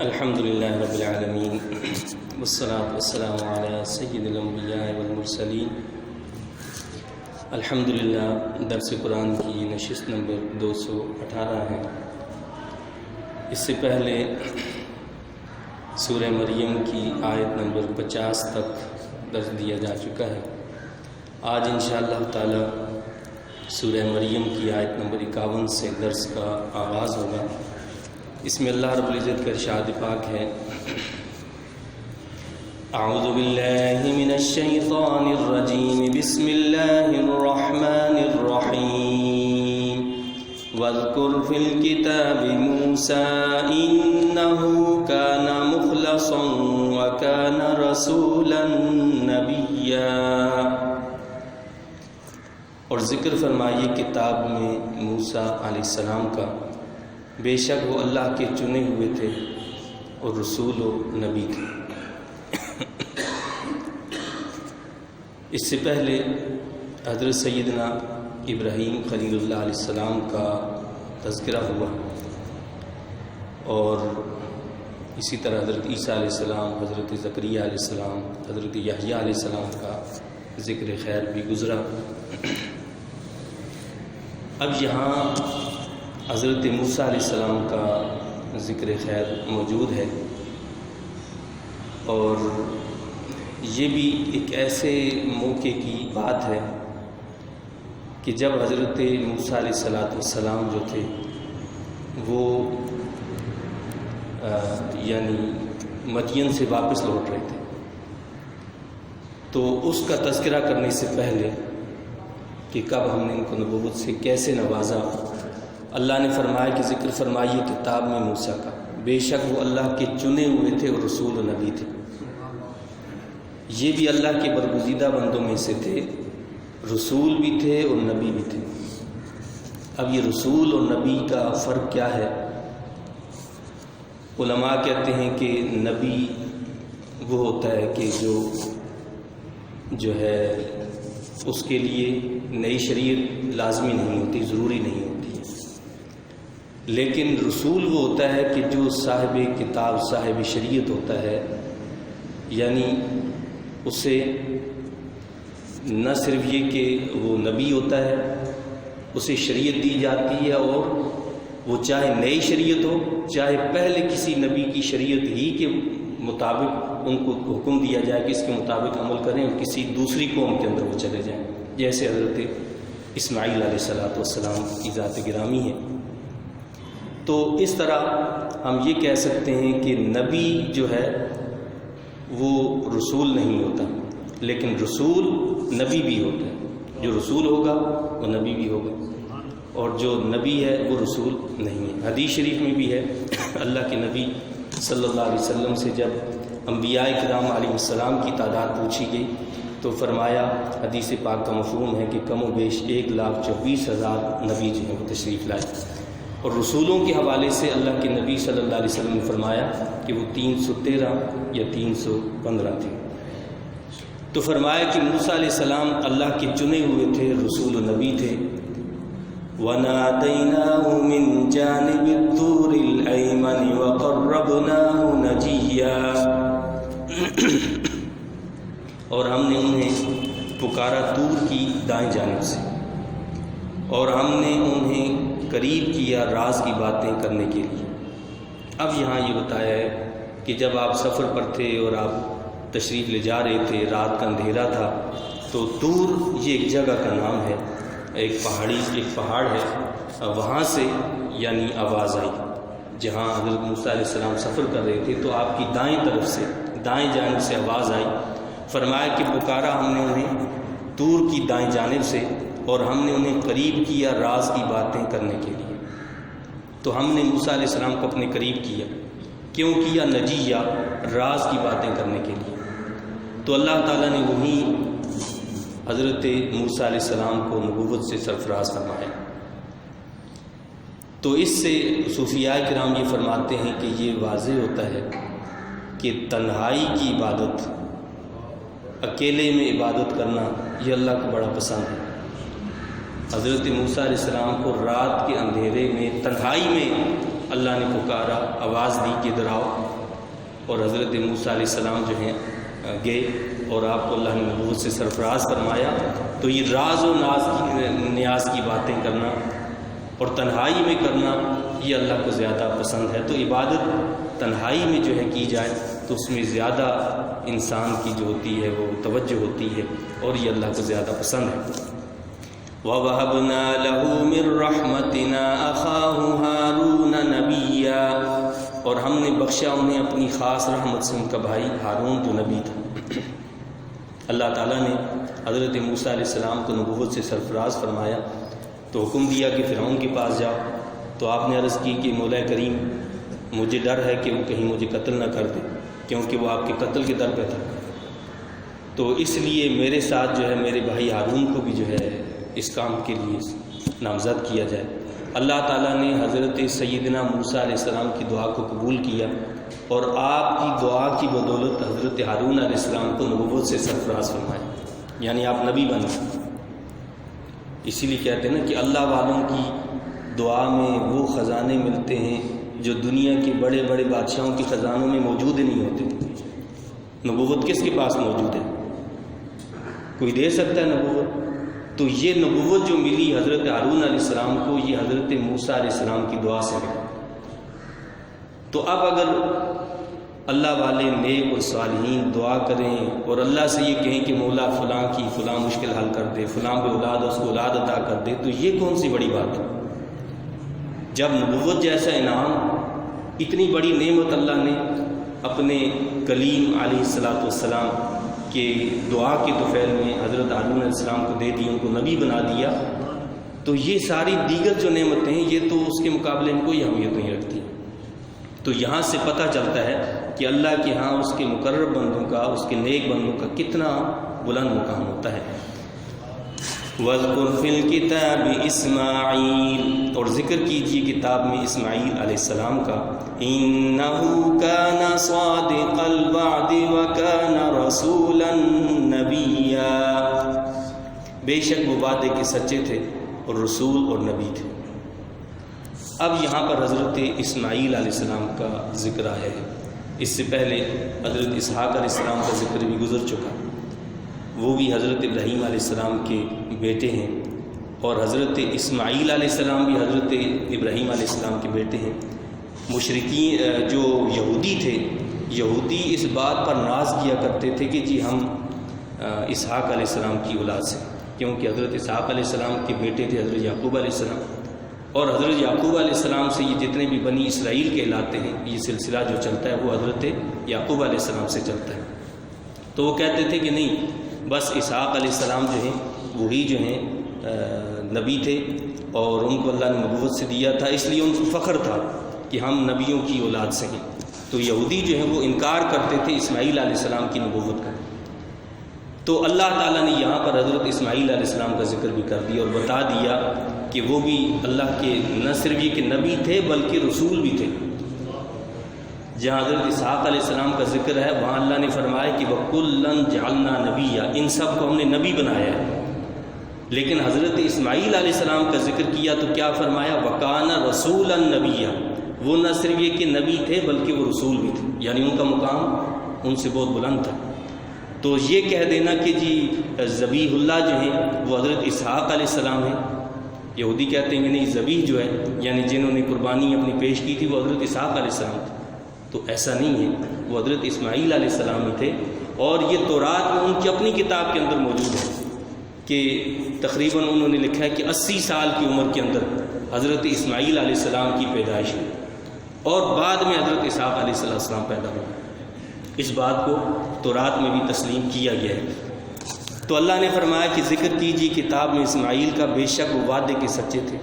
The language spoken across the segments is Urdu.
الحمد للہ رب العالمین والصلاة والسلام علی سید الانبیاء والمرسلین۔ الحمد للہ درس قرآن کی نشست نمبر 218 ہے۔ اس سے پہلے سورہ مریم کی آیت نمبر 50 تک درس دیا جا چکا ہے۔ آج انشاءاللہ تعالی سورہ مریم کی آیت نمبر 51 سے درس کا آغاز ہوگا۔ اس میں اللہ رب العزت کا ارشاد پاک ہے: اعوذ باللہ من الشیطان الرجیم، بسم اللہ الرحمن الرحیم، واذکر فی الکتاب موسیٰ انہ کان مخلصا وکان رسولا نبیا۔ اور ذکر فرمائیے کتاب میں موسیٰ علیہ السلام کا، بے شک وہ اللہ کے چنے ہوئے تھے اور رسول و نبی تھے۔ اس سے پہلے حضرت سیدنا ابراہیم خلیل اللہ علیہ السلام کا تذکرہ ہوا، اور اسی طرح حضرت عیسیٰ علیہ السلام، حضرت زکریا علیہ السلام، حضرت یحییٰ علیہ السلام کا ذکر خیر بھی گزرا۔ اب یہاں حضرت موسیٰ علیہ السلام کا ذکر خیر موجود ہے، اور یہ بھی ایک ایسے موقع کی بات ہے کہ جب حضرت موسیٰ علیہ السلام جو تھے وہ یعنی مدین سے واپس لوٹ رہے تھے، تو اس کا تذکرہ کرنے سے پہلے کہ کب ہم نے ان کو نبوت سے کیسے نوازا، اللہ نے فرمایا کہ ذکر فرمائیے کتاب میں موسیٰ کا، بے شک وہ اللہ کے چنے ہوئے تھے اور رسول و نبی تھے۔ یہ بھی اللہ کے برگزیدہ بندوں میں سے تھے، رسول بھی تھے اور نبی بھی تھے۔ اب یہ رسول اور نبی کا فرق کیا ہے؟ علماء کہتے ہیں کہ نبی وہ ہوتا ہے کہ جو ہے اس کے لیے نئی شریعت لازمی نہیں ہوتی، ضروری نہیں ہوتی، لیکن رسول وہ ہوتا ہے کہ جو صاحب کتاب، صاحب شریعت ہوتا ہے، یعنی اسے نہ صرف یہ کہ وہ نبی ہوتا ہے، اسے شریعت دی جاتی ہے، اور وہ چاہے نئی شریعت ہو، چاہے پہلے کسی نبی کی شریعت ہی کے مطابق ان کو حکم دیا جائے کہ اس کے مطابق عمل کریں، اور کسی دوسری قوم کے اندر وہ چلے جائیں، جیسے حضرت اسماعیل علیہ السلام کی ذات گرامی ہے۔ تو اس طرح ہم یہ کہہ سکتے ہیں کہ نبی جو ہے وہ رسول نہیں ہوتا، لیکن رسول نبی بھی ہوتا ہے۔ جو رسول ہوگا وہ نبی بھی ہوگا، اور جو نبی ہے وہ رسول نہیں ہے۔ حدیث شریف میں بھی ہے، اللہ کے نبی صلی اللہ علیہ وسلم سے جب انبیاء کرام علیہ السلام کی تعداد پوچھی گئی تو فرمایا، حدیث پاک کا مفہوم ہے کہ کم و بیش 1,24,000 نبی جو ہیں وہ تشریف لائے، اور رسولوں کے حوالے سے اللہ کے نبی صلی اللہ علیہ وسلم نے فرمایا کہ وہ 313 یا 315 تھے۔ تو فرمایا کہ موسیٰ علیہ السلام اللہ کے چنے ہوئے تھے، رسول و نبی تھے۔ وَنَادَيْنَاهُ مِن جَانِبِ الطُّورِ الْأَيْمَنِ وَقَرَّبْنَاهُ نَجِيًّا، اور ہم نے انہیں پکارا طور کی دائیں جانب سے، اور ہم نے انہیں قریب کیا راز کی باتیں کرنے کے لیے۔ اب یہاں یہ بتایا ہے کہ جب آپ سفر پر تھے اور آپ تشریف لے جا رہے تھے، رات کا اندھیرا تھا، تو طور یہ ایک جگہ کا نام ہے، ایک پہاڑ ہے، وہاں سے یعنی آواز آئی جہاں حضرت موسیٰ علیہ السلام سفر کر رہے تھے، تو آپ کی دائیں طرف سے، دائیں جانب سے آواز آئی۔ فرمایا کہ پکارا ہم نے انہیں طور کی دائیں جانب سے، اور ہم نے انہیں قریب کیا راز کی باتیں کرنے کے لیے۔ تو ہم نے موسیٰ علیہ السلام کو اپنے قریب کیا، کیوں کیا؟ نجیہ، راز کی باتیں کرنے کے لیے۔ تو اللہ تعالیٰ نے وہی حضرت موسیٰ علیہ السلام کو نبوت سے سرفراز فرمایا۔ تو اس سے صوفیاء کرام یہ فرماتے ہیں کہ یہ واضح ہوتا ہے کہ تنہائی کی عبادت، اکیلے میں عبادت کرنا، یہ اللہ کو بڑا پسند ہے۔ حضرت موسیٰ علیہ السلام کو رات کے اندھیرے میں، تنہائی میں اللہ نے پکارا، آواز دی کہ ادھر آؤ، اور حضرت موسیٰ علیہ السلام جو ہیں گئے اور آپ کو اللہ نے نبوت سے سرفراز فرمایا۔ تو یہ راز و نیاز کی باتیں کرنا اور تنہائی میں کرنا یہ اللہ کو زیادہ پسند ہے۔ تو عبادت تنہائی میں جو ہے کی جائے تو اس میں زیادہ انسان کی جو ہوتی ہے وہ توجہ ہوتی ہے اور یہ اللہ کو زیادہ پسند ہے۔ وَوَهَبْنَا لَهُ مِن رَحْمَتِنَا أَخَاهُ هَارُونَ نَبِيًّا، اور ہم نے بخشا انہیں اپنی خاص رحمت سے ان کا بھائی ہارون جو نبی تھا۔ اللہ تعالیٰ نے حضرت موسیٰ علیہ السلام کو نبوت سے سرفراز فرمایا تو حکم دیا کہ فرعون کے پاس جاؤ، تو آپ نے عرض کی کہ مولا کریم مجھے ڈر ہے کہ وہ کہیں مجھے قتل نہ کر دے، کیونکہ وہ آپ کے قتل کے در پہ تھا، تو اس لیے میرے ساتھ جو ہے میرے بھائی ہارون کو بھی جو ہے اس کام کے لیے نامزد کیا جائے۔ اللہ تعالیٰ نے حضرت سیدنا موسیٰ علیہ السلام کی دعا کو قبول کیا اور آپ کی دعا کی بدولت حضرت ہارون علیہ السلام کو نبوت سے سرفراز فرمایا، یعنی آپ نبی بن گئے۔ اسی لیے کہتے ہیں نا کہ اللہ والوں کی دعا میں وہ خزانے ملتے ہیں جو دنیا کے بڑے بڑے بادشاہوں کے خزانوں میں موجود ہی نہیں ہوتے۔ نبوت کس کے پاس موجود ہے؟ کوئی دے سکتا ہے نبوت؟ تو یہ نبوت جو ملی حضرت ہارون علیہ السلام کو، یہ حضرت موسیٰ علیہ السلام کی دعا سے ملی۔ تو اب اگر اللہ والے نیک اور صالحین دعا کریں اور اللہ سے یہ کہیں کہ مولا فلاں کی فلاں مشکل حل کر دے، فلاں بے اولاد اس کو اولاد عطا کر دے، تو یہ کون سی بڑی بات ہے؟ جب نبوت جیسا انعام، اتنی بڑی نعمت اللہ نے اپنے کلیم علیہ السلام کہ دعا کے طفیل میں حضرت ہارون علیہ السلام کو دے دی، ان کو نبی بنا دیا، تو یہ ساری دیگر جو نعمتیں ہیں یہ تو اس کے مقابلے میں کوئی اہمیت نہیں رکھتی۔ تو یہاں سے پتہ چلتا ہے کہ اللہ کے ہاں اس کے مقرب بندوں کا، اس کے نیک بندوں کا کتنا بلند مقام ہوتا ہے۔ وَاذْكُرْ فِي الْكِتَابِ إِسْمَاعِيلَ، اور ذکر کیجیے کتاب میں اسماعیل علیہ السلام کا، إِنَّهُ كَانَ صَادِقَ الْوَعْدِ وَكَانَ رَسُولًا نَبِيًّا، بے شک وہ وعدے کے سچے تھے اور رسول اور نبی تھے۔ اب یہاں پر حضرت اسماعیل علیہ السلام کا ذکر آیا ہے، اس سے پہلے حضرت اسحاق علیہ السلام کا ذکر بھی گزر چکا، وہ بھی حضرت ابراہیم علیہ السلام کے بیٹے ہیں، اور حضرت اسماعیل علیہ السلام بھی حضرت ابراہیم علیہ السلام کے بیٹے ہیں۔ مشرکین جو یہودی تھے، یہودی اس بات پر ناز کیا کرتے تھے کہ جی ہم اسحاق علیہ السلام کی اولاد سے، کیونکہ حضرت اسحاق علیہ السلام کے بیٹے تھے حضرت یعقوب علیہ السلام، اور حضرت یعقوب علیہ السلام سے یہ جتنے بھی بنی اسرائیل کہلاتے ہیں، یہ سلسلہ جو چلتا ہے وہ حضرت یعقوب علیہ السلام سے چلتا ہے۔ تو وہ کہتے تھے کہ نہیں، بس اسحاق علیہ السلام جو ہیں وہی جو ہیں نبی تھے اور ان کو اللہ نے نبوت سے دیا تھا، اس لیے ان کو فخر تھا کہ ہم نبیوں کی اولاد سے ہیں۔ تو یہودی جو ہیں وہ انکار کرتے تھے اسماعیل علیہ السلام کی نبوت کا۔ تو اللہ تعالیٰ نے یہاں پر حضرت اسماعیل علیہ السلام کا ذکر بھی کر دیا اور بتا دیا کہ وہ بھی اللہ کے نہ صرف یہ کہ نبی تھے بلکہ رسول بھی تھے۔ جہاں حضرت اسحاق علیہ السلام کا ذکر ہے وہاں اللہ نے فرمایا کہ وَكُلًّا جَعَلْنَا نَبِيًّا، ان سب کو ہم نے نبی بنایا ہے۔ لیکن حضرت اسماعیل علیہ السلام کا ذکر کیا تو کیا فرمایا؟ وَكَانَ رَسُولًا نَبِيًّا، وہ نہ صرف یہ کہ نبی تھے بلکہ وہ رسول بھی تھے، یعنی ان کا مقام ان سے بہت بلند تھا۔ تو یہ کہہ دینا کہ جی ذبیح اللہ جو ہیں وہ حضرت اسحاق علیہ السلام ہیں، یہودی کہتے ہیں کہ نہیں، ذبیح جو ہے یعنی جنہوں نے قربانی اپنی پیش کی تھی وہ حضرت اسحاق علیہ السلام تھے، تو ایسا نہیں ہے، وہ حضرت اسماعیل علیہ السلام ہی تھے۔ اور یہ تورات میں ان کی اپنی کتاب کے اندر موجود ہے کہ تقریباً انہوں نے لکھا ہے کہ 80 سال کی عمر کے اندر حضرت اسماعیل علیہ السلام کی پیدائش ہوئی اور بعد میں حضرت اسحاق علیہ السلام پیدا ہوئے۔ اس بات کو تورات میں بھی تسلیم کیا گیا ہے۔ تو اللہ نے فرمایا کہ ذکر کیجیے کتاب میں اسماعیل کا، بے شک وہ وعدے کے سچے تھے۔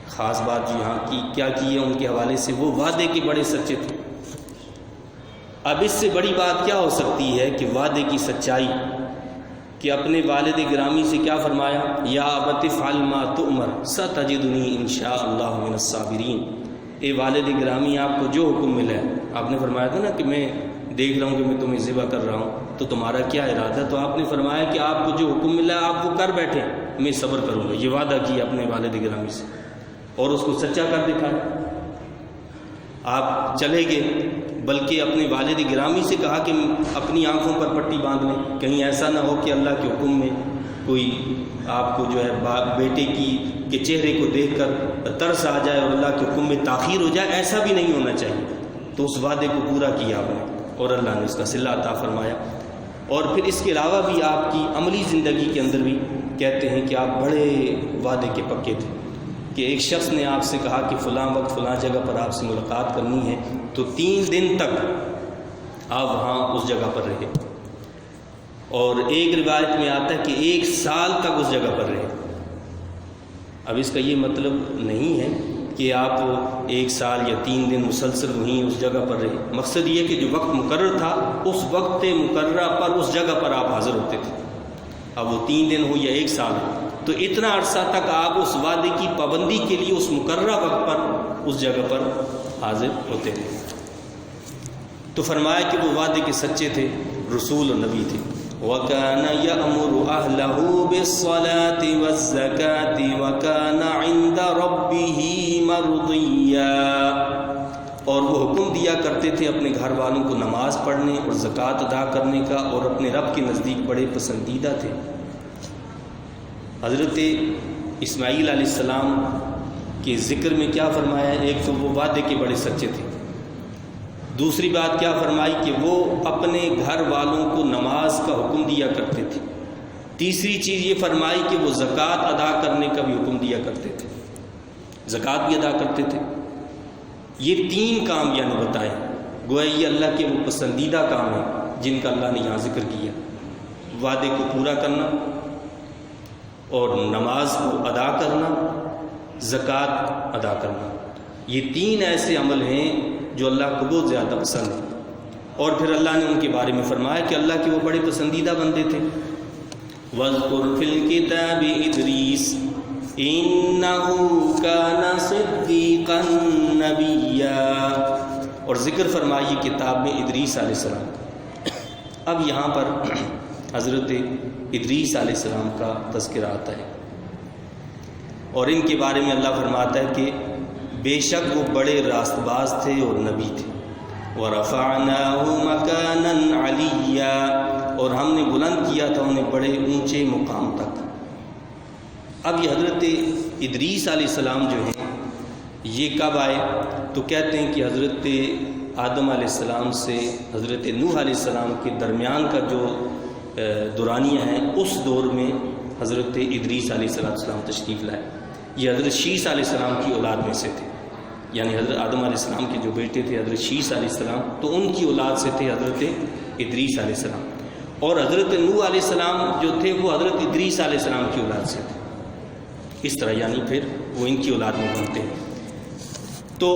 خاص بات یہاں کی کیا کی ہے ان کے حوالے سے، وہ وعدے کے بڑے سچے تھے۔ اب اس سے بڑی بات کیا ہو سکتی ہے کہ وعدے کی سچائی، کہ اپنے والد گرامی سے کیا فرمایا؟ یا ابت افعل ما تؤمر ستجدنی ان شاء اللہ من الصابرین، اے والد گرامی آپ کو جو حکم ملا ہے، آپ نے فرمایا تھا نا کہ میں دیکھ رہا ہوں کہ میں تمہیں ذبح کر رہا ہوں، تو تمہارا کیا ارادہ؟ تو آپ نے فرمایا کہ آپ کو جو حکم ملا ہے آپ وہ کر بیٹھیں، میں صبر کروں گا۔ یہ وعدہ کیا اپنے والد گرامی سے اور اس کو سچا کر دکھایا۔ آپ چلے گئے، بلکہ اپنے والد گرامی سے کہا کہ اپنی آنکھوں پر پٹی باندھ لیں، کہیں ایسا نہ ہو کہ اللہ کے حکم میں کوئی آپ کو جو ہے بیٹے کے چہرے کو دیکھ کر ترس آ جائے اور اللہ کے حکم میں تاخیر ہو جائے، ایسا بھی نہیں ہونا چاہیے۔ تو اس وعدے کو پورا کیا آپ نے اور اللہ نے اس کا صلہ عطا فرمایا۔ اور پھر اس کے علاوہ بھی آپ کی عملی زندگی کے اندر بھی کہتے ہیں کہ آپ بڑے وعدے کے پکے تھے، کہ ایک شخص نے آپ سے کہا کہ فلاں وقت فلاں جگہ پر آپ سے ملاقات کرنی ہے، تو 3 دن تک آپ وہاں اس جگہ پر رہے، اور ایک روایت میں آتا ہے کہ 1 سال تک اس جگہ پر رہے۔ اب اس کا یہ مطلب نہیں ہے کہ آپ 1 سال یا 3 دن مسلسل وہیں اس جگہ پر رہے، مقصد یہ کہ جو وقت مقرر تھا اس وقت مقررہ پر اس جگہ پر آپ حاضر ہوتے تھے، اب وہ 3 دن ہو یا 1 سال ہو، تو اتنا عرصہ تک آپ اس وعدے کی پابندی کے لیے اس مقررہ وقت پر اس جگہ پر حاضر ہوتے تھے۔ تو فرمایا کہ وہ وعدے کے سچے تھے، رسول اور نبی تھے۔ وَكَانَ يَأْمُرُ أَهْلَهُ بِالصَّلَاةِ وَالزَّكَاةِ وَكَانَ عِندَ رَبِّهِ مَرْضِيًّا، اور وہ حکم دیا کرتے تھے اپنے گھر والوں کو نماز پڑھنے اور زکوٰۃ ادا کرنے کا، اور اپنے رب کے نزدیک بڑے پسندیدہ تھے۔ حضرت اسماعیل علیہ السلام کے ذکر میں کیا فرمایا ہے؟ ایک تو وہ وعدے کے بڑے سچے تھے، دوسری بات کیا فرمائی کہ وہ اپنے گھر والوں کو نماز کا حکم دیا کرتے تھے، تیسری چیز یہ فرمائی کہ وہ زکوٰۃ ادا کرنے کا بھی حکم دیا کرتے تھے، زکوٰۃ بھی ادا کرتے تھے۔ یہ 3 کام یعنی بتائیں، گویا یہ اللہ کے وہ پسندیدہ کام ہیں جن کا اللہ نے یہاں ذکر کیا، وعدے کو پورا کرنا اور نماز کو ادا کرنا، زکوٰۃ ادا کرنا۔ یہ 3 ایسے عمل ہیں جو اللہ کو بہت زیادہ پسند ہے، اور پھر اللہ نے ان کے بارے میں فرمایا کہ اللہ کے وہ بڑے پسندیدہ بندے تھے۔ وَاذْكُرْ فِي الْكِتَابِ إِدْرِيسَ إِنَّهُ كَانَ صِدِّيقًا نَبِيًّا، اور ذکر فرمائی کتاب میں ادریس علیہ السلام کا۔ اب یہاں پر حضرت ادریس علیہ السلام کا تذکرہ آتا ہے، اور ان کے بارے میں اللہ فرماتا ہے کہ بے شک وہ بڑے راست باز تھے اور نبی تھے۔ وَرَفَعْنَاهُ مَكَانًا عَلِيًّا، اور ہم نے بلند کیا تھا انہیں بڑے اونچے مقام تک۔ اب یہ حضرت ادریس علیہ السلام جو ہیں یہ کب آئے؟ تو کہتے ہیں کہ حضرت آدم علیہ السلام سے حضرت نوح علیہ السلام کے درمیان کا جو دورانیہ ہیں، اس دور میں حضرت ادریس علیہ السلام تشریف لائے۔ یہ حضرت شیس علیہ السلام کی اولاد میں سے تھے، یعنی حضرت آدم علیہ السلام کے جو بیٹے تھے حضرت شیس علیہ السلام، تو ان کی اولاد سے تھے حضرت ادریس علیہ السلام، اور حضرت نوح علیہ السلام جو تھے وہ حضرت ادریس علیہ السلام کی اولاد سے تھے۔ اس طرح یعنی پھر وہ ان کی اولاد میں بنتے ہیں۔ تو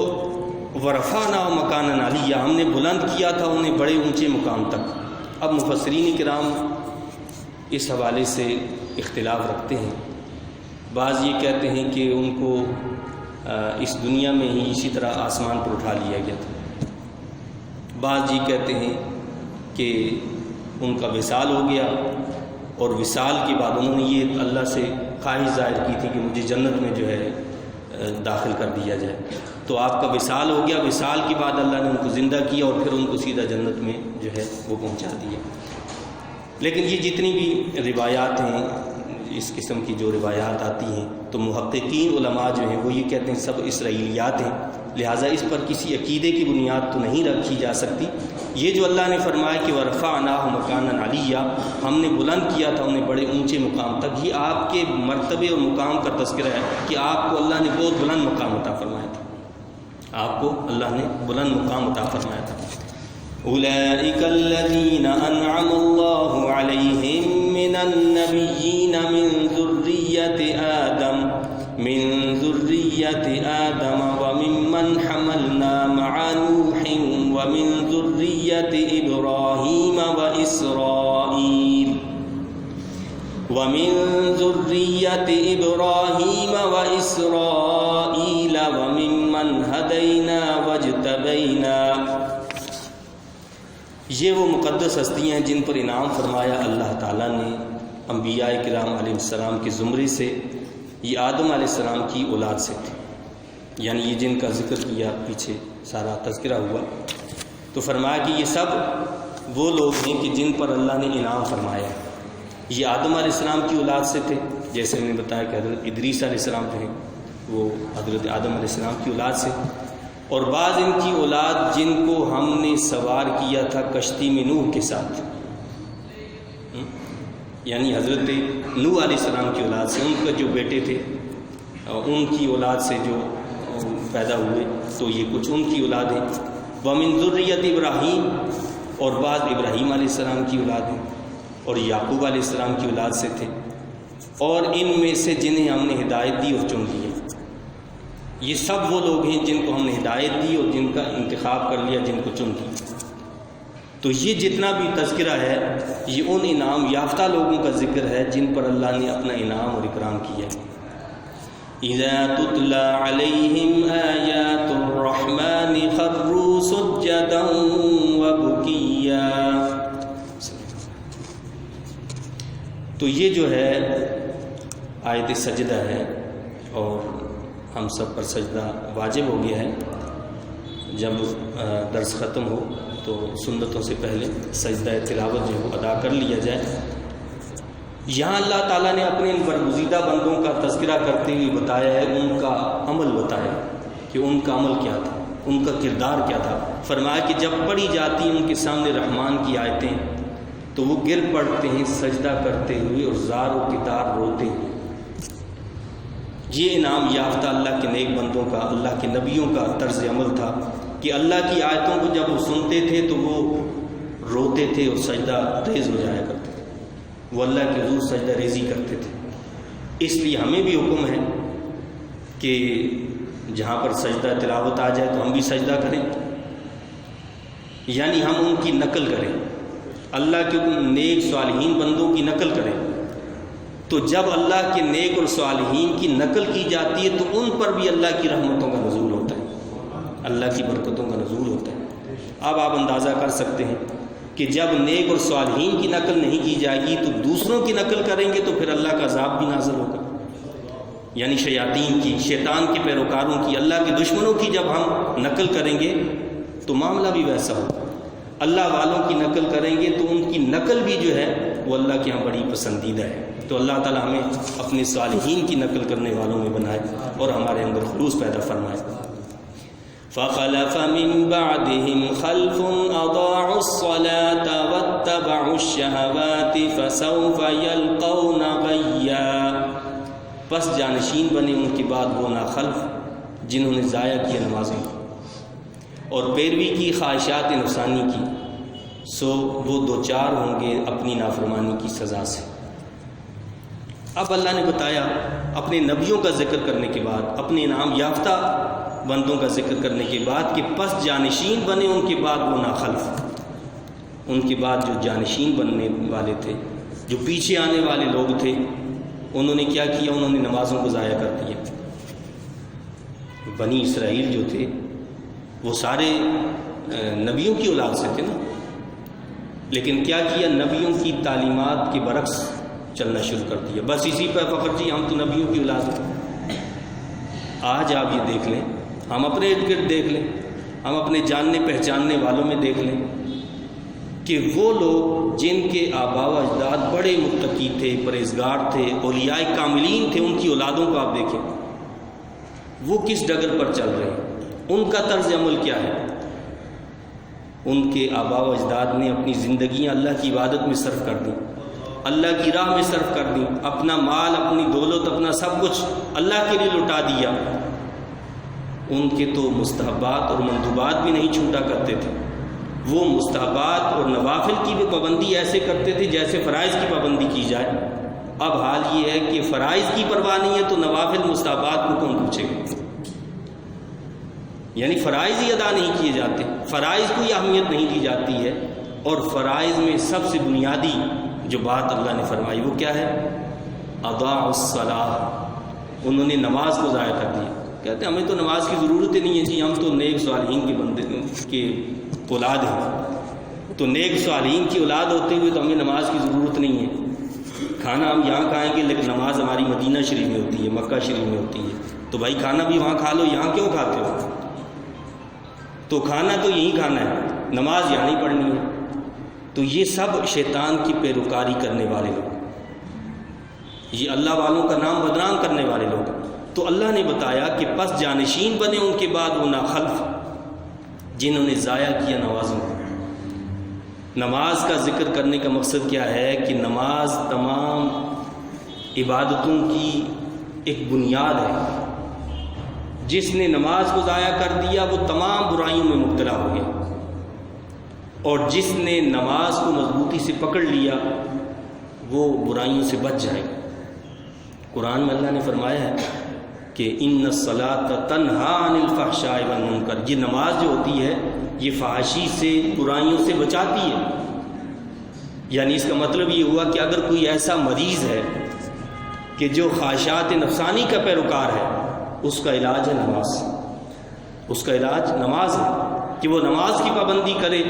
وَرَفَعْنَاهُ مَكَانًا عَلِيًّا، ہم نے بلند کیا تھا انہیں بڑے اونچے مقام تک۔ اب مفسرین کرام اس حوالے سے اختلاف رکھتے ہیں، بعض یہ کہتے ہیں کہ ان کو اس دنیا میں ہی اسی طرح آسمان پر اٹھا لیا گیا تھا، بعض یہ کہتے ہیں کہ ان کا وصال ہو گیا، اور وصال کے بعد انہوں نے یہ اللہ سے خواہش ظاہر کی تھی کہ مجھے جنت میں جو ہے داخل کر دیا جائے، تو آپ کا وصال ہو گیا، وصال کے بعد اللہ نے ان کو زندہ کیا اور پھر ان کو سیدھا جنت میں جو ہے وہ پہنچا دیا۔ لیکن یہ جتنی بھی روایات ہیں، اس قسم کی جو روایات آتی ہیں، تو محققین علماء جو ہیں وہ یہ کہتے ہیں سب اسرائیلیات ہیں، لہٰذا اس پر کسی عقیدے کی بنیاد تو نہیں رکھی جا سکتی۔ یہ جو اللہ نے فرمایا کہ وَرَفَعْنَاهُ مَكَانًا عَلِيًّا، ہم نے بلند کیا تھا انہیں بڑے اونچے مقام تک، یہ آپ کے مرتبے اور مقام کا تذکرہ ہے کہ آپ کو اللہ نے بہت بلند مقام عطا فرمایا تھا، آپ کو اللہ نے بلند مقام عطا فرمایا تھا۔ أولئك الذين أنعم الله عليهم من النبيين من ذرية آدم وممن حملنا مع نوح ومن ذرية إبراهيم وإسرائيل وممن هدينا واجتبينا۔ یہ وہ مقدس ہستیاں ہیں جن پر انعام فرمایا اللہ تعالیٰ نے انبیاء کرام علیہ السلام کے زمرے سے، یہ آدم علیہ السلام کی اولاد سے تھے، یعنی یہ جن کا ذکر کیا پیچھے سارا تذکرہ ہوا، تو فرمایا کہ یہ سب وہ لوگ ہیں کہ جن پر اللہ نے انعام فرمایا۔ یہ آدم علیہ السلام کی اولاد سے تھے، جیسے میں نے بتایا کہ حضرت ادریس علیہ السلام تھے، وہ حضرت آدم علیہ السلام کی اولاد سے، اور بعض ان کی اولاد جن کو ہم نے سوار کیا تھا کشتی میں نوح کے ساتھ، یعنی حضرت نوح علیہ السلام کی اولاد سے، ان کے جو بیٹے تھے ان کی اولاد سے جو پیدا ہوئے، تو یہ کچھ ان کی اولاد ہیں۔ وَمِن ذُرِّيَّةِ ابراہیم، اور بعض ابراہیم علیہ السلام کی اولاد ہیں، اور یعقوب علیہ السلام کی اولاد سے تھے، اور ان میں سے جنہیں ہم نے ہدایت دی اور چن لیا۔ یہ سب وہ لوگ ہیں جن کو ہم نے ہدایت دی اور جن کا انتخاب کر لیا، جن کو چن لیا۔ تو یہ جتنا بھی تذکرہ ہے یہ ان انعام یافتہ لوگوں کا ذکر ہے جن پر اللہ نے اپنا انعام اور اکرام کیا۔ اِذَا تُتْلَى عَلَيْهِمْ آيَاتُ الرَّحْمَنِ خَرُّوا سُجَّدًا وَبُكِيًّا۔ تو یہ جو ہے آیت سجدہ ہے، اور ہم سب پر سجدہ واجب ہو گیا ہے۔ جب درس ختم ہو تو سنتوں سے پہلے سجدہ تلاوت جو ہے ادا کر لیا جائے۔ یہاں اللہ تعالیٰ نے اپنے ان برگزیدہ بندوں کا تذکرہ کرتے ہوئے بتایا ہے، ان کا عمل بتایا کہ ان کا عمل کیا تھا، ان کا کردار کیا تھا۔ فرمایا کہ جب پڑھی جاتی ان کے سامنے رحمان کی آیتیں تو وہ گر پڑتے ہیں سجدہ کرتے ہوئے اور زار و کتار روتے ہیں۔ یہ انعام یافتہ اللہ کے نیک بندوں کا، اللہ کے نبیوں کا طرز عمل تھا کہ اللہ کی آیتوں کو جب وہ سنتے تھے تو وہ روتے تھے اور سجدہ ریز ہو جایا کرتے تھے، وہ اللہ کے حضور سجدہ ریزی کرتے تھے۔ اس لیے ہمیں بھی حکم ہے کہ جہاں پر سجدہ تلاوت آ جائے تو ہم بھی سجدہ کریں، یعنی ہم ان کی نقل کریں، اللہ کے نیک صالحین بندوں کی نقل کریں۔ تو جب اللہ کے نیک اور صالحین کی نقل کی جاتی ہے تو ان پر بھی اللہ کی رحمتوں کا نزول ہوتا ہے، اللہ کی برکتوں کا نزول ہوتا ہے۔ اب آپ اندازہ کر سکتے ہیں کہ جب نیک اور صالحین کی نقل نہیں کی جائے گی تو دوسروں کی نقل کریں گے تو پھر اللہ کا عذاب بھی نازل ہوگا، یعنی شیاطین کی، شیطان کے پیروکاروں کی، اللہ کے دشمنوں کی جب ہم نقل کریں گے تو معاملہ بھی ویسا ہوگا۔ اللہ والوں کی نقل کریں گے تو ان کی نقل بھی جو ہے وہ اللہ کے ہاں بڑی پسندیدہ ہے۔ تو اللہ تعالی ہمیں اپنے صالحین کی نقل کرنے والوں میں بنائے اور ہمارے اندر خلوص پیدا فرمائے۔ فَخَلَفَ مِن بَعْدِهِمْ خَلْفٌ أَضَاعُوا الصَّلَاةَ وَاتَّبَعُوا الشَّهَوَاتِ فَسَوْفَ يَلْقَوْنَ غَيًّا۔ پس جانشین بنے ان کے بعد وہ ناخلف جنہوں نے ضائع کیا نمازیں اور پیروی کی خواہشات نفسانی کی، سو وہ دوچار ہوں گے اپنی نافرمانی کی سزا سے۔ اب اللہ نے بتایا اپنے نبیوں کا ذکر کرنے کے بعد، اپنے انعام یافتہ بندوں کا ذکر کرنے کے بعد کہ پس جانشین بنے ان کے بعد وہ ناخلف، ان کے بعد جو جانشین بننے والے تھے، جو پیچھے آنے والے لوگ تھے، انہوں نے کیا کیا؟ انہوں نے نمازوں کو ضائع کر دیا۔ بنی اسرائیل جو تھے وہ سارے نبیوں کی اولاد سے تھے نا، لیکن کیا کیا؟ نبیوں کی تعلیمات کے برعکس چلنا شروع کر دیا۔ بس اسی پہ فخر جی ہم تو نبیوں کی اولاد ہیں۔ آج آپ یہ دیکھ لیں، ہم اپنے ارد گرد دیکھ لیں، ہم اپنے جاننے پہچاننے والوں میں دیکھ لیں کہ وہ لوگ جن کے آباء و اجداد بڑے متقی تھے، پرہیزگار تھے، اولیاء کاملین تھے، ان کی اولادوں کو آپ دیکھیں وہ کس ڈگر پر چل رہے ہیں، ان کا طرز عمل کیا ہے۔ ان کے آباء و اجداد نے اپنی زندگیاں اللہ کی عبادت میں صرف کر دیں، اللہ کی راہ میں صرف کر دیں، اپنا مال، اپنی دولت، اپنا سب کچھ اللہ کے لیے لٹا دیا۔ ان کے تو مستحبات اور مندوبات بھی نہیں چھوٹا کرتے تھے، وہ مستحبات اور نوافل کی بھی پابندی ایسے کرتے تھے جیسے فرائض کی پابندی کی جائے۔ اب حال یہ ہے کہ فرائض کی پرواہ نہیں ہے تو نوافل مستحبات کو کون پوچھے گا؟ یعنی فرائض ہی ادا نہیں کیے جاتے، فرائض کو یہ اہمیت نہیں دی جاتی ہے۔ اور فرائض میں سب سے بنیادی جو بات اللہ نے فرمائی وہ کیا ہے؟ اضاعوا الصلاۃ، انہوں نے نماز کو ضائع کر دیا۔ کہتے ہیں ہمیں تو نماز کی ضرورت ہی نہیں ہے جی، ہم تو نیک صالحین کے بندے کے اولاد ہیں، تو نیک صالحین کی اولاد ہوتے ہوئے تو ہمیں نماز کی ضرورت نہیں ہے۔ کھانا ہم یہاں کھائیں گے لیکن نماز ہماری مدینہ شریف میں ہوتی ہے، مکہ شریف میں ہوتی ہے، تو بھائی کھانا بھی وہاں کھا لو، یہاں کیوں کھاتے ہو؟ تو کھانا تو یہیں کھانا ہے، نماز یہاں نہیں پڑھنی ہے۔ تو یہ سب شیطان کی پیروکاری کرنے والے لوگ، یہ اللہ والوں کا نام بدنام کرنے والے لوگ۔ تو اللہ نے بتایا کہ پس جانشین بنے ان کے بعد وہ ناخلف جنہوں نے ضائع کیا نمازوں کو۔ نماز کا ذکر کرنے کا مقصد کیا ہے کہ نماز تمام عبادتوں کی ایک بنیاد ہے۔ جس نے نماز کو ضائع کر دیا وہ تمام برائیوں میں مبتلا ہو گیا، اور جس نے نماز کو مضبوطی سے پکڑ لیا وہ برائیوں سے بچ جائے گا۔ قرآن میں اللہ نے فرمایا ہے کہ ان الصلاۃ تنہا عن الفحشاء والمنکر، یہ نماز جو ہوتی ہے یہ فحاشی سے، برائیوں سے بچاتی ہے۔ یعنی اس کا مطلب یہ ہوا کہ اگر کوئی ایسا مریض ہے کہ جو خواہشات نفسانی کا پیروکار ہے، اس کا علاج ہے نماز، اس کا علاج نماز ہے کہ وہ نماز کی پابندی کرے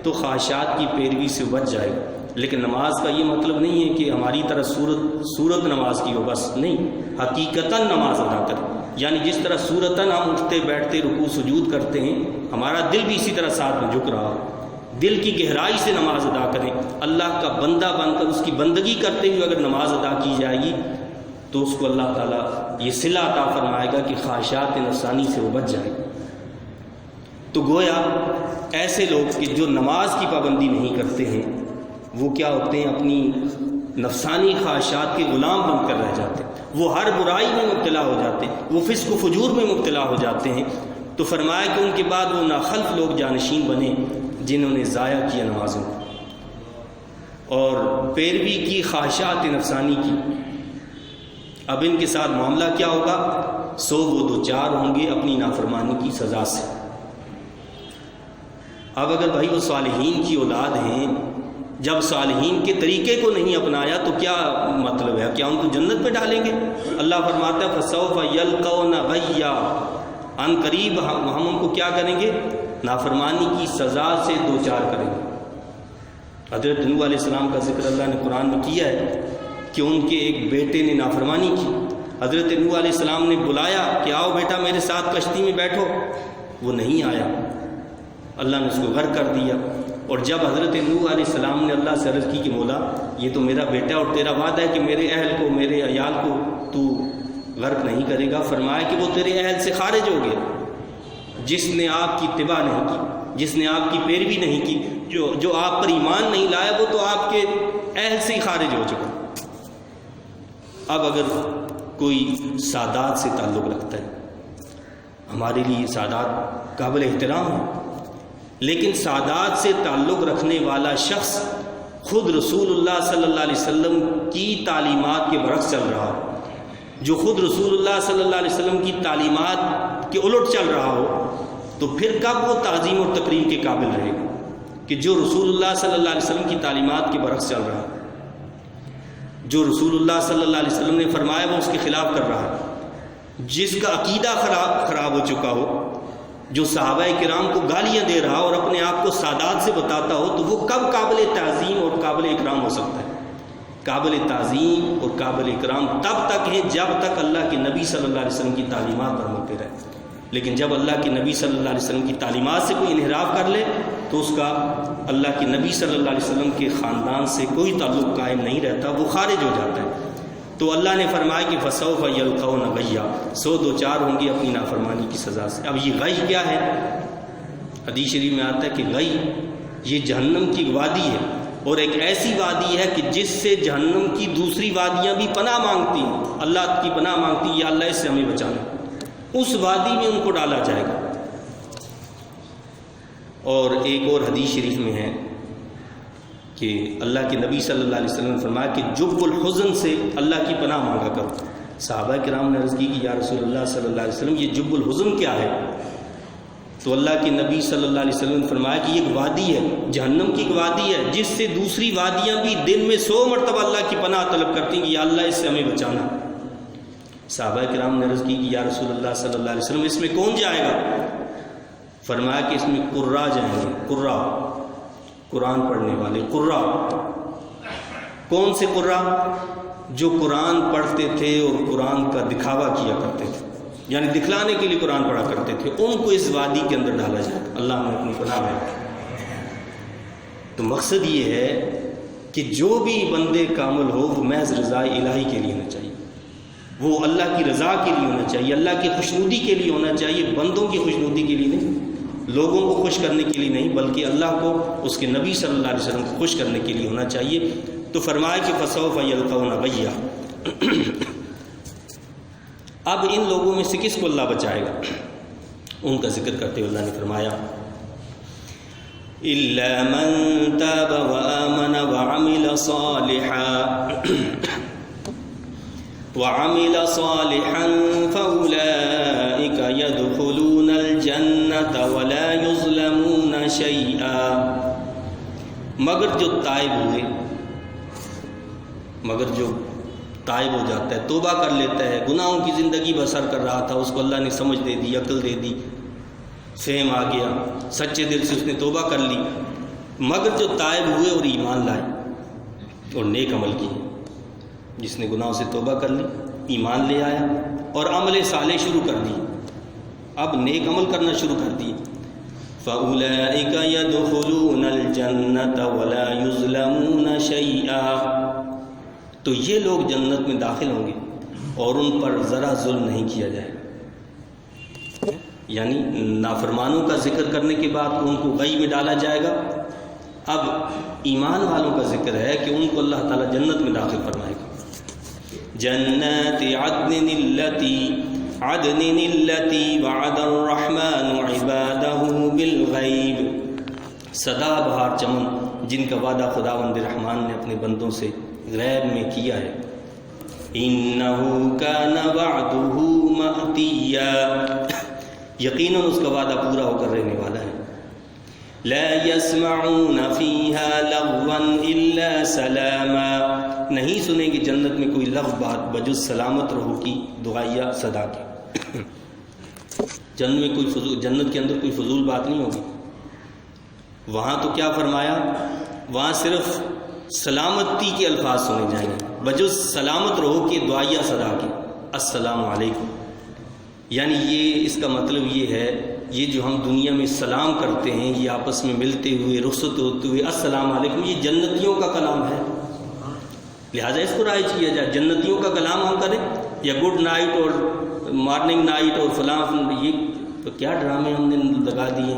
تو خواہشات کی پیروی سے بچ جائے گا۔ لیکن نماز کا یہ مطلب نہیں ہے کہ ہماری طرح صورت نماز کی ہو، بس نہیں، حقیقتاً نماز ادا کریں۔ یعنی جس طرح صورتاً ہم اٹھتے بیٹھتے رکوع سجود کرتے ہیں، ہمارا دل بھی اسی طرح ساتھ میں جھک رہا ہو، دل کی گہرائی سے نماز ادا کریں۔ اللہ کا بندہ بن کر اس کی بندگی کرتے ہوئے اگر نماز ادا کی جائے گی تو اس کو اللہ تعالیٰ یہ صلہ عطا فرمائے گا کہ خواہشات نفسانی سے وہ بچ جائے گا۔ تو گویا ایسے لوگ کہ جو نماز کی پابندی نہیں کرتے ہیں وہ کیا ہوتے ہیں، اپنی نفسانی خواہشات کے غلام بن کر رہ جاتے ہیں، وہ ہر برائی میں مبتلا ہو جاتے ہیں، وہ فسق و فجور میں مبتلا ہو جاتے ہیں۔ تو فرمایا کہ ان کے بعد وہ ناخلف لوگ جانشین بنے جنہوں نے ضائع کیا نمازوں کو اور پیروی کی خواہشات نفسانی کی۔ اب ان کے ساتھ معاملہ کیا ہوگا؟ سو وہ دوچار ہوں گے اپنی نافرمانی کی سزا سے۔ اب اگر بھائی وہ صالحین کی اولاد ہیں، جب صالحین کے طریقے کو نہیں اپنایا تو کیا مطلب ہے؟ کیا ان کو جنت میں ڈالیں گے؟ اللہ فرماتا ہے فَسَوْفَ يَلْقَوْنَ غَيًّا، عن قریب ہم ان کو کیا کریں گے؟ نافرمانی کی سزا سے دوچار کریں گے۔ حضرت نوح علیہ السلام کا ذکر اللہ نے قرآن میں کیا ہے کہ ان کے ایک بیٹے نے نافرمانی کی۔ حضرت نوح علیہ السلام نے بلایا کہ آؤ بیٹا میرے ساتھ کشتی میں بیٹھو، وہ نہیں آیا، اللہ نے اس کو غرق کر دیا۔ اور جب حضرت نوح علیہ السلام نے اللہ سے عرض کی کہ مولا یہ تو میرا بیٹا اور تیرا وعدہ ہے کہ میرے اہل کو، میرے عیال کو تو غرق نہیں کرے گا، فرمایا کہ وہ تیرے اہل سے خارج ہو گیا، جس نے آپ کی اتباع نہیں کی، جس نے آپ کی پیروی نہیں کی، جو آپ پر ایمان نہیں لایا، وہ تو آپ کے اہل سے ہی خارج ہو چکا۔ اب اگر کوئی سادات سے تعلق رکھتا ہے، ہمارے لیے سادات قابل احترام ہے، لیکن سادات سے تعلق رکھنے والا شخص خود رسول اللہ صلی اللہ علیہ وسلم کی تعلیمات کے برعکس چل رہا ہو، جو خود رسول اللہ صلی اللہ علیہ وسلم کی تعلیمات کے الٹ چل رہا ہو، تو پھر کب وہ تعظیم اور تکریم کے قابل رہے گا کہ جو رسول اللہ صلی اللہ علیہ وسلم کی تعلیمات کے برعکس چل رہا ہے، جو رسول اللہ صلی اللہ علیہ وسلم نے فرمایا وہ اس کے خلاف کر رہا ہے، جس کا عقیدہ خراب ہو چکا ہو، جو صحابہ کرام کو گالیاں دے رہا اور اپنے آپ کو سادات سے بتاتا ہو، تو وہ کب قابل تعظیم اور قابل اکرام ہو سکتا ہے؟ قابل تعظیم اور قابل اکرام تب تک ہے جب تک اللہ کے نبی صلی اللہ علیہ وسلم کی تعلیمات پر ملتے رہے، لیکن جب اللہ کے نبی صلی اللہ علیہ وسلم کی تعلیمات سے کوئی انحراف کر لے تو اس کا اللہ کے نبی صلی اللہ علیہ وسلم کے خاندان سے کوئی تعلق قائم نہیں رہتا، وہ خارج ہو جاتا ہے۔ تو اللہ نے فرمایا کہ فَسَوْفَ يَلْقَوْنَ غَيًّا، سو دوچار ہوں گے اپنی نافرمانی کی سزا سے۔ اب یہ غی کیا ہے؟ حدیث شریف میں آتا ہے کہ غی یہ جہنم کی وادی ہے، اور ایک ایسی وادی ہے کہ جس سے جہنم کی دوسری وادیاں بھی پناہ مانگتی ہیں، اللہ کی پناہ مانگتی ہیں، یا اللہ اس سے ہمیں بچانا۔ اس وادی میں ان کو ڈالا جائے گا۔ اور ایک اور حدیث شریف میں ہے کہ اللہ کے نبی صلی اللہ علیہ وسلم نے فرمایا کہ جب الحزن سے اللہ کی پناہ مانگا کرو۔ صحابہ کرام نے عرض کی کہ یا رسول اللہ صلی اللہ علیہ وسلم یہ جب الحزن کیا ہے؟ تو اللہ کے نبی صلی اللہ علیہ وسلم نے فرمایا کہ یہ ایک وادی ہے، جہنم کی ایک وادی ہے، جس سے دوسری وادیاں بھی دن میں 100 مرتبہ اللہ کی پناہ طلب کرتی ہیں کہ یا اللہ اس سے ہمیں بچانا۔ صحابہ کرام نے عرض کی کہ یا رسول اللہ صلی اللہ علیہ وسلم اس میں کون جائے گا؟ فرمایا کہ اس میں قرہ جائیں گے، قرہ، قرآن پڑھنے والے قرہ۔ کون سے قرہ؟ جو قرآن پڑھتے تھے اور قرآن کا دکھاوا کیا کرتے تھے، یعنی دکھلانے کے لیے قرآن پڑھا کرتے تھے، ان کو اس وادی کے اندر ڈالا جائے گا۔ اللہ نے اپنی پناہ میں۔ تو مقصد یہ ہے کہ جو بھی بندے کا عمل ہو وہ محض رضا الہی کے لیے ہونا چاہیے، وہ اللہ کی رضا کے لیے ہونا چاہیے، اللہ کی خوشنودی کے لیے ہونا چاہیے، بندوں کی خوشنودی کے لیے نہیں، لوگوں کو خوش کرنے کے لیے نہیں، بلکہ اللہ کو، اس کے نبی صلی اللہ علیہ وسلم کو خوش کرنے کے لیے ہونا چاہیے۔ تو فرمایا کہ فسوف یلقون غیا۔ اب ان لوگوں میں سے کس کو اللہ بچائے گا؟ ان کا ذکر کرتے ہوئے اللہ نے فرمایا إِلَّا مَن تَابَ وَآمَنَ وَعَمِلَ صَالِحًا فَأُولَئِكَ يَدْخُلُونَ الْجَنَّةَ وَلَا يُظْلَمُونَ شَيْئًا۔ مگر جو تائب ہو جاتا ہے، توبہ کر لیتا ہے، گناہوں کی زندگی بسر کر رہا تھا، اس کو اللہ نے سمجھ دے دی، عقل دے دی، فہم آ گیا، سچے دل سے اس نے توبہ کر لی، مگر جو تائب ہوئے اور ایمان لائے اور نیک عمل کیے، جس نے گناہوں سے توبہ کر لی، ایمان لے آیا اور عمل صالح شروع کر دی، اب نیک عمل کرنا شروع کر دی، فَأُولَئِكَ يَدْخُلُونَ الْجَنَّةَ وَلَا يُظْلَمُونَ شَيْئًا۔ تو یہ لوگ جنت میں داخل ہوں گے اور ان پر ذرا ظلم نہیں کیا جائے گا۔ یعنی نافرمانوں کا ذکر کرنے کے بعد ان کو غی میں ڈالا جائے گا، اب ایمان والوں کا ذکر ہے کہ ان کو اللہ تعالیٰ جنت میں داخل فرمائے گا۔ جنات عدن التي وعد الرحمن عباده بالغیب۔ سدا بہار چمن جن کا وعدہ خداوند رحمان نے اپنے بندوں سے غیب میں کیا ہے۔ انه كان وعده مأتیا، یقیناً اس کا وعدہ پورا ہو کر رہنے والا ہے۔ لا يسمعون فيها لغوا الا سلاما، نہیں سنیں گے جنت میں کوئی لغو بات بجز سلامت رہو کی دعائیہ صدا کی۔ جنت کے اندر کوئی فضول بات نہیں ہوگی۔ وہاں تو کیا فرمایا؟ وہاں صرف سلامتی کے الفاظ سنے جائیں گے، بجز سلامت رہو کی دعائیہ صدا کی، السلام علیکم۔ یعنی یہ اس کا مطلب یہ ہے، یہ جو ہم دنیا میں سلام کرتے ہیں، یہ آپس میں ملتے ہوئے رخصت ہوتے ہوئے السلام علیکم، یہ جنتیوں کا کلام ہے، لہٰذا اس کو رائج کیا جائے۔ جنتیوں کا کلام ہم کریں یا گڈ نائٹ اور مارننگ نائٹ اور فلاں، یہ تو کیا ڈرامے ہم نے لگا دیے،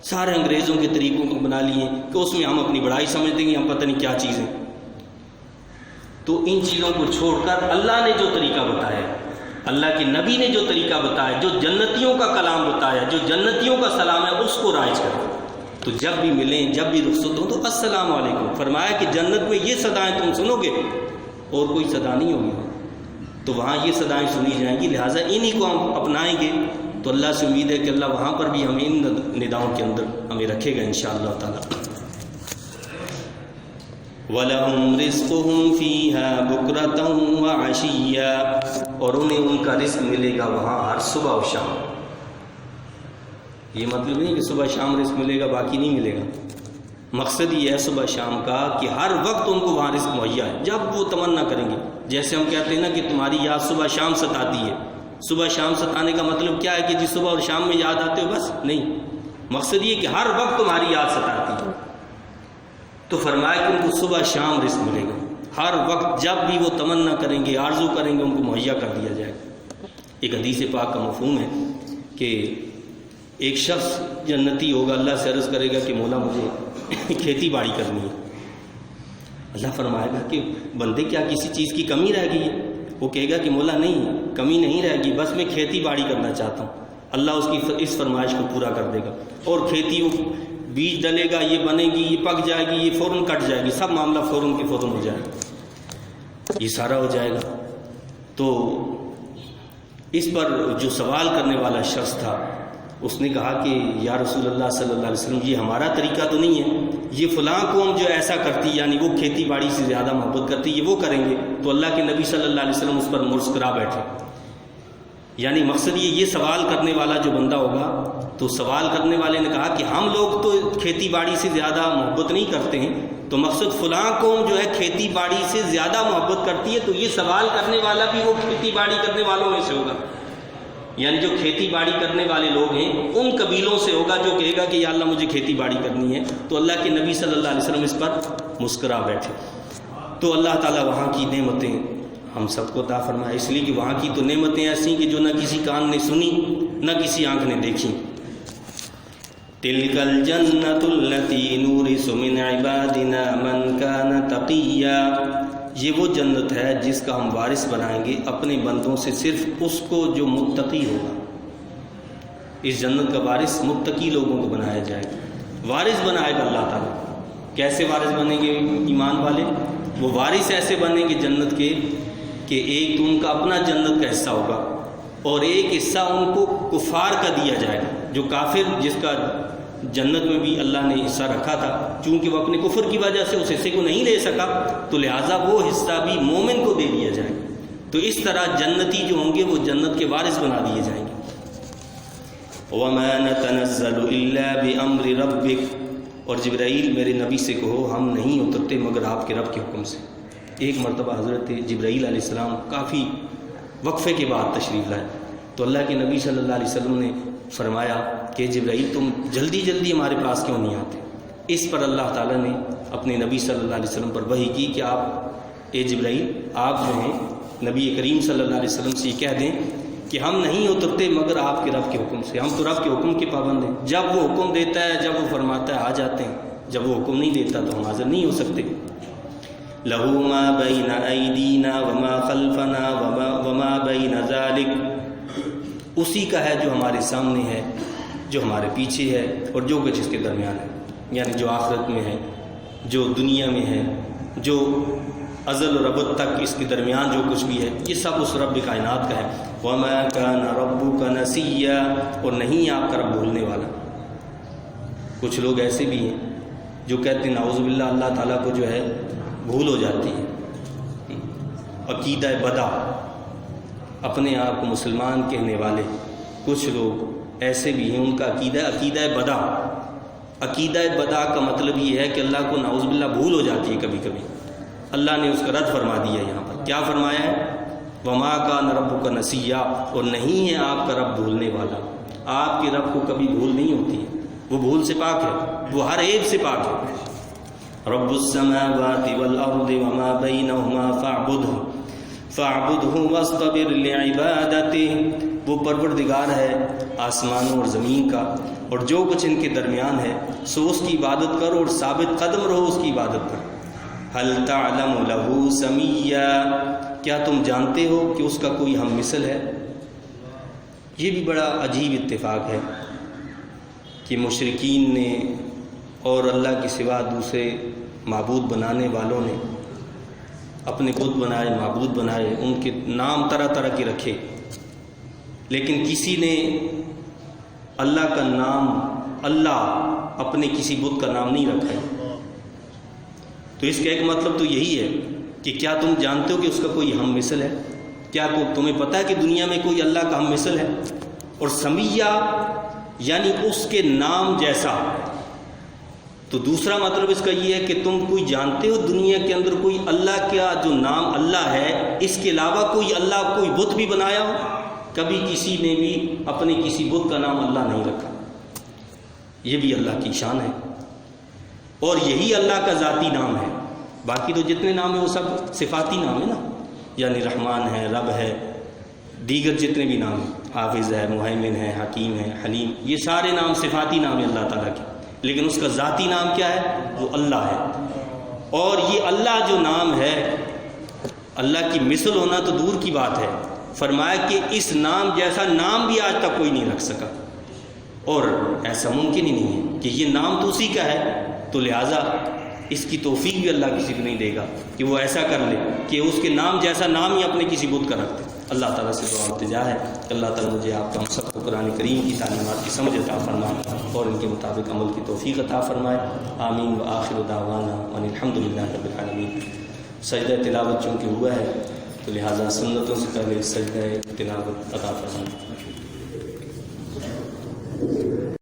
سارے انگریزوں کے طریقوں کو بنا لیے کہ اس میں ہم اپنی بڑائی سمجھتے ہیں، ہم پتہ نہیں کیا چیزیں۔ تو ان چیزوں کو چھوڑ کر اللہ نے جو طریقہ بتایا، اللہ کے نبی نے جو طریقہ بتایا، جو جنتیوں کا کلام بتایا، جو جنتیوں کا سلام ہے، اس کو رائج کریں۔ تو جب بھی ملیں، جب بھی رخصت ہو تو السلام علیکم۔ فرمایا کہ جنت میں یہ صدائیں تم سنو گے اور کوئی صدا نہیں ہوگی، تو وہاں یہ صدائیں سنی جائیں گی، لہٰذا انہی کو ہم اپنائیں گے تو اللہ سے امید ہے کہ اللہ وہاں پر بھی ہمیں ان نداؤں کے اندر ہمیں رکھے گا انشاءاللہ تعالی۔ وَلَهُمْ رِزْقُهُمْ فِيهَا بُكْرَةً وَعَشِيًّا، اور انہیں ان کا رزق ملے گا وہاں ہر صبح و شام۔ یہ مطلب نہیں کہ صبح شام رزق ملے گا باقی نہیں ملے گا، مقصد یہ ہے صبح شام کا کہ ہر وقت ان کو وہاں رزق مہیا ہے، جب وہ تمنا کریں گے۔ جیسے ہم کہتے ہیں نا کہ تمہاری یاد صبح شام ستاتی ہے، صبح شام ستانے کا مطلب کیا ہے کہ جی صبح اور شام میں یاد آتے ہو، بس نہیں، مقصد یہ کہ ہر وقت تمہاری یاد ستاتی ہے۔ تو فرمایا کہ ان کو صبح شام رزق ملے گا، ہر وقت جب بھی وہ تمنا کریں گے، آرزو کریں گے، ان کو مہیا کر دیا جائے گا۔ ایک حدیث پاک کا مفہوم ہے کہ ایک شخص جنتی ہوگا، اللہ سے عرض کرے گا کہ مولا مجھے کھیتی باڑی کرنی ہے۔ اللہ فرمائے گا کہ بندے کیا کسی چیز کی کمی رہ گئی ہے؟ وہ کہے گا کہ مولا نہیں، کمی نہیں رہ گی، بس میں کھیتی باڑی کرنا چاہتا ہوں۔ اللہ اس کی اس فرمائش کو پورا کر دے گا، اور کھیتی بیج ڈلے گا، یہ بنے گی، یہ پک جائے گی، یہ فوراً کٹ جائے گی، سب معاملہ فوراً کے فوراً ہو جائے گا، یہ سارا ہو جائے گا۔ تو اس پر جو سوال کرنے والا شخص تھا اس نے کہا کہ یا رسول اللہ صلی اللہ علیہ وسلم، یہ ہمارا طریقہ تو نہیں ہے، یہ فلاں قوم جو ایسا کرتی، یعنی وہ کھیتی باڑی سے زیادہ محبت کرتی، یہ وہ کریں گے۔ تو اللہ کے نبی صلی اللہ علیہ وسلم اس پر مسکرا بیٹھے، یعنی مقصد یہ سوال کرنے والا جو بندہ ہوگا، تو سوال کرنے والے نے کہا کہ ہم لوگ تو کھیتی باڑی سے زیادہ محبت نہیں کرتے ہیں، تو مقصد فلاں قوم جو ہے کھیتی باڑی سے زیادہ محبت کرتی ہے، تو یہ سوال کرنے والا بھی وہ کھیتی باڑی کرنے والوں میں سے ہوگا۔ یعنی جو کھیتی باڑی کرنے والے لوگ ہیں ان قبیلوں سے ہوگا جو کہے گا کہ یا اللہ مجھے کھیتی باڑی کرنی ہے. تو اللہ کے نبی صلی اللہ علیہ وسلم اس پر مسکرا بیٹھے. تو اللہ تعالیٰ وہاں کی نعمتیں ہم سب کو عطا فرمائے، اس لیے کہ وہاں کی تو نعمتیں ایسی کہ جو نہ کسی کان نے سنی نہ کسی آنکھ نے دیکھی. تلک الجنۃ التی نورث من عبادنا من کان تقیا، یہ وہ جنت ہے جس کا ہم وارث بنائیں گے اپنے بندوں سے صرف اس کو جو متقی ہوگا. اس جنت کا وارث متقی لوگوں کو بنایا جائے گا. وارث بنائے گا اللہ تعالیٰ. کیسے وارث بنیں گے ایمان والے؟ وہ وارث ایسے بنیں گے جنت کے کہ ایک تو ان کا اپنا جنت کا حصہ ہوگا اور ایک حصہ ان کو کفار کا دیا جائے گا. جو کافر جس کا جنت میں بھی اللہ نے حصہ رکھا تھا، چونکہ وہ اپنے کفر کی وجہ سے اس حصے کو نہیں لے سکا تو لہٰذا وہ حصہ بھی مومن کو دے دیا جائے گا. تو اس طرح جنتی جو ہوں گے وہ جنت کے وارث بنا دیے جائیں گے. وَمَا نَتَنَزَّلُ إِلَّا بِأَمْرِ رَبِّكَ، اور جبرائیل میرے نبی سے کہو ہم نہیں اترتے مگر آپ کے رب کے حکم سے. ایک مرتبہ حضرت جبرائیل علیہ السلام کافی وقفے کے بعد تشریف لائے تو اللہ کے نبی صلی اللہ علیہ وسلم نے فرمایا کہ جبرائیل تم جلدی جلدی ہمارے پاس کیوں نہیں آتے؟ اس پر اللہ تعالیٰ نے اپنے نبی صلی اللہ علیہ وسلم پر وحی کی کہ آپ اے جبرائیل آپ جو ہیں نبی کریم صلی اللہ علیہ وسلم سے یہ کہہ دیں کہ ہم نہیں اترتے مگر آپ کے رب کے حکم سے. ہم تو رب کے حکم کے پابند ہیں. جب وہ حکم دیتا ہے، جب وہ فرماتا ہے آ جاتے ہیں، جب وہ حکم نہیں دیتا تو ہم حاضر نہیں ہو سکتے. لَهُ مَا بَيْنَ أَيْدِينَا وَمَا خَلْفَنَا وَمَا بَيْنَ ذَلِكَ، اسی کا ہے جو ہمارے سامنے ہے، جو ہمارے پیچھے ہے اور جو کچھ اس کے درمیان ہے. یعنی جو آخرت میں ہے، جو دنیا میں ہے، جو ازل اور ابد تک اس کے درمیان جو کچھ بھی ہے، یہ سب اس رب کائنات کا ہے. وَمَا كَانَ رَبُّكَ نَسِيًّا، اور نہیں آپ کا رب بھولنے والا. کچھ لوگ ایسے بھی ہیں جو کہتے ہیں نعوذ باللہ اللہ تعالیٰ کو جو ہے بھول ہو جاتی ہے. عقیدہ بدا، اپنے آپ کو مسلمان کہنے والے کچھ لوگ ایسے بھی ہیں، ان کا عقیدہ بدا. عقیدہ بدا کا مطلب یہ ہے کہ اللہ کو نعوذ باللہ بھول ہو جاتی ہے کبھی کبھی. اللہ نے اس کا رد فرما دیا ہے. یہاں پر کیا فرمایا ہے؟ وَمَا كَانَ رَبُّكَ نَسِيًّا، اور نہیں ہے آپ کا رب بھولنے والا. آپ کے رب کو کبھی بھول نہیں ہوتی ہے، وہ بھول سے پاک ہے، وہ ہر عیب سے پاک ہے. رب السماوات والارض وما بينهما فاعبده واصطبر لعبادته، وہ پروردگار ہے آسمانوں اور زمین کا اور جو کچھ ان کے درمیان ہے، سو اس کی عبادت کرو اور ثابت قدم رہو اس کی عبادت پر. هل تعلم له سمیا، کیا تم جانتے ہو کہ اس کا کوئی ہم مثل ہے؟ یہ بھی بڑا عجیب اتفاق ہے کہ مشرکین نے اور اللہ کے سوا دوسرے معبود بنانے والوں نے اپنے بت بنائے، معبود بنائے، ان کے نام طرح طرح کے رکھے، لیکن کسی نے اللہ کا نام، اللہ اپنے کسی بت کا نام نہیں رکھا ہے. تو اس کا ایک مطلب تو یہی ہے کہ کیا تم جانتے ہو کہ اس کا کوئی ہم مثل ہے؟ کیا تمہیں پتہ ہے کہ دنیا میں کوئی اللہ کا ہم مثل ہے؟ اور سمیہ یعنی اس کے نام جیسا. تو دوسرا مطلب اس کا یہ ہے کہ تم کوئی جانتے ہو دنیا کے اندر کوئی اللہ کا جو نام اللہ ہے، اس کے علاوہ کوئی اللہ کوئی بت بھی بنایا ہو؟ کبھی کسی نے بھی اپنے کسی بت کا نام اللہ نہیں رکھا. یہ بھی اللہ کی شان ہے اور یہی اللہ کا ذاتی نام ہے. باقی تو جتنے نام ہیں وہ سب صفاتی نام ہے نا، یعنی رحمان ہے، رب ہے، دیگر جتنے بھی نام ہیں، حافظ ہے، مہیمن ہے، حکیم ہے، حلیم، یہ سارے نام صفاتی نام ہیں اللہ تعالیٰ کے. لیکن اس کا ذاتی نام کیا ہے؟ وہ اللہ ہے. اور یہ اللہ جو نام ہے، اللہ کی مثل ہونا تو دور کی بات ہے. فرمایا کہ اس نام جیسا نام بھی آج تک کوئی نہیں رکھ سکا، اور ایسا ممکن ہی نہیں ہے کہ یہ نام تو اسی کا ہے. تو لہٰذا اس کی توفیق بھی اللہ کسی کو نہیں دے گا کہ وہ ایسا کر لے کہ اس کے نام جیسا نام ہی اپنے کسی بت کا رکھ دے. اللہ تعالیٰ سے دعا التجا ہے کہ اللہ تعالیٰ مجھے آپ کو ہم سب کو قرآن کریم کی تعلیمات کی سمجھ عطا فرمائے اور ان کے مطابق عمل کی توفیق عطا فرمائے. آمین. وآخر دعوانا ان الحمد للہ رب العالمین. سجدہ تلاوت چونکہ ہوا ہے تو لہٰذا سنتوں سے پہلے سجدہ تلاوت عطا فرمائے.